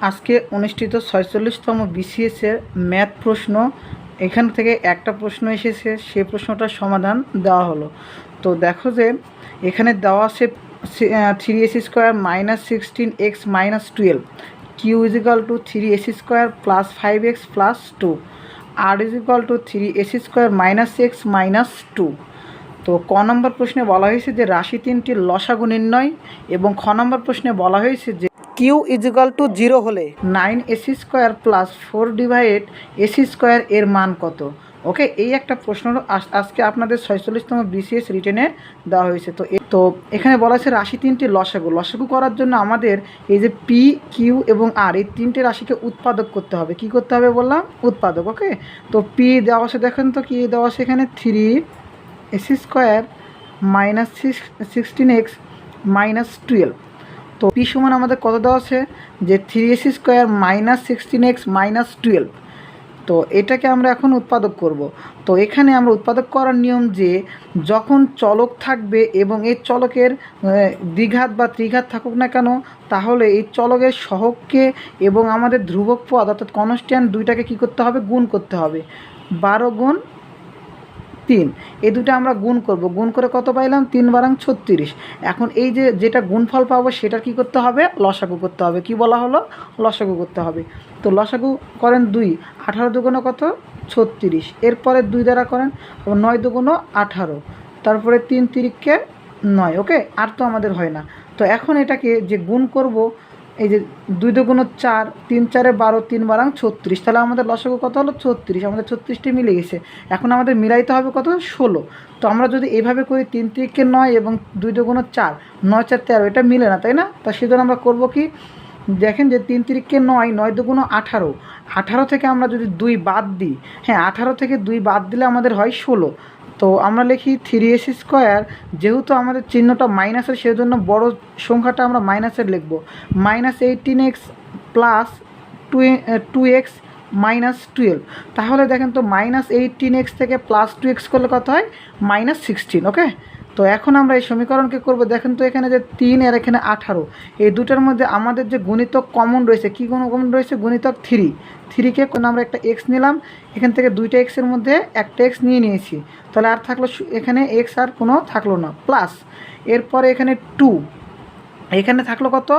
আজকে অনুষ্ঠিত 46তম বিসিএসের ম্যাথ প্রশ্ন, এখান থেকে একটা প্রশ্ন এসেছে, সেই প্রশ্নটার সমাধান দেওয়া হলো। তো দেখো যে এখানে দেওয়া আছে 3x² - 16x - 12, q = 3x² + 5x + 2, r = 3x² - x - 2। তো ক নম্বর প্রশ্নে বলা হয়েছে যে রাশি তিনটির লসাগু নির্ণয়, এবং খ নম্বর প্রশ্নে বলা হয়েছে যে q = 0 হলে 9ac² + 4/ac² এর মান কত। ওকে, এই একটা প্রশ্ন আজকে আপনাদের 46তম বিসিএস রিটেনে দেওয়া হয়েছে। তো এখানে বলা আছে রাশি তিনটির লসাগু করার জন্য আমাদের এই যে পি, কিউ এবং আর, এই তিনটে রাশিকে উৎপাদক করতে হবে। কি করতে হবে বললাম? উৎপাদক। ওকে, তো পি দেওয়া আছে, দেখেন তো কি দেওয়া আছে এখানে, 3ac² - 16x - 12। তো পি সমান আমাদের কত দেওয়া আছে যে 3ac² - 16x - 12। তো এটাকে আমরা এখন উৎপাদক করব। তো এখানে আমরা উৎপাদক করার নিয়ম যে যখন চলক থাকবে এবং এই চলকের দ্বিঘাত বা ত্রিঘাত থাকুক না কেন, তাহলে এই চলকের সহগকে এবং আমাদের ধ্রুবক পদ অর্থাৎ কনস্ট্যান্ট দুইটাকে কী করতে হবে? গুণ করতে হবে। 12 × 3, এই দুটো আমরা গুণ করব। গুণ করে কত পাইলাম? 3 × 36। এখন এই যে যেটা গুণফল পাবো সেটা কি করতে হবে? লসাগু করতে হবে। কি বলা হলো? লসাগু করতে হবে। তো লসাগু করেন 2, 18 দুগুণ কত? 36। এরপরে 2 দ্বারা করেন 9 দুগুণ 18, তারপরে 3 তিরিকে 9। ওকে, আর তো আমাদের হয় না। তো এখন এটাকে যে গুণ করব, এই যে 2 দুগুণ 4, 3 × 4 = 12, 3 × 36, তাহলে আমাদের লসাগু কত হলো? 36। আমাদের 36টি মিলে গেছে। এখন আমাদের মিলাইতে হবে কত? 16। তো আমরা যদি এইভাবে করি 3 তিরিকে 9 এবং 2 দুগুণ 4, 9 × 4 = 13, এটা মিলে না, তাই না? তা সেজন্য আমরা করব কি, দেখেন যে 3 তিরিকে 9, 9 দুগুণ 18, 18 থেকে আমরা যদি 2 বাদ দিই, হ্যাঁ 18 থেকে 2 বাদ দিলে আমাদের হয় 16। তো আমরা লিখি 3ac², যেহেতু আমাদের চিহ্নটা মাইনাসের সেজন্য বড় সংখ্যাটা আমরা মাইনাসের লিখব, -18x + 2x - 12। তাহলে দেখেন তো -18x থেকে +2x করলে কত হয়? -16। ওকে, তো এখন আমরা এই সমীকরণকে করব। দেখেন তো এখানে যে 3 আর এখানে 18, এই দুটার মধ্যে আমাদের যে গুণিতক কমন রয়েছে, কী কমন রয়েছে? গুণিতক 3। 3কে আমরা একটা x নিলাম, এখান থেকে দুইটা এক্সের মধ্যে একটা x নিয়েছি, তাহলে আর থাকলো এখানে x, আর কোনো থাকলো না, প্লাস এরপরে এখানে 2, এখানে থাকলো কত?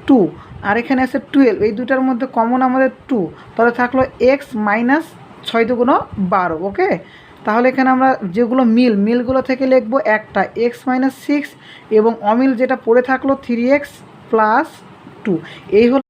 2, আর এখানে আছে 12, এই দুটার মধ্যে কমন আমাদের 2, তাহলে থাকলো x - 6 দুগুণ 12। ওকে, তাহলে এখানে আমরা যেগুলো মিলগুলো থেকে লিখবো একটা x - 6, এবং অমিল যেটা পড়ে থাকলো 3x + 2। এই হলো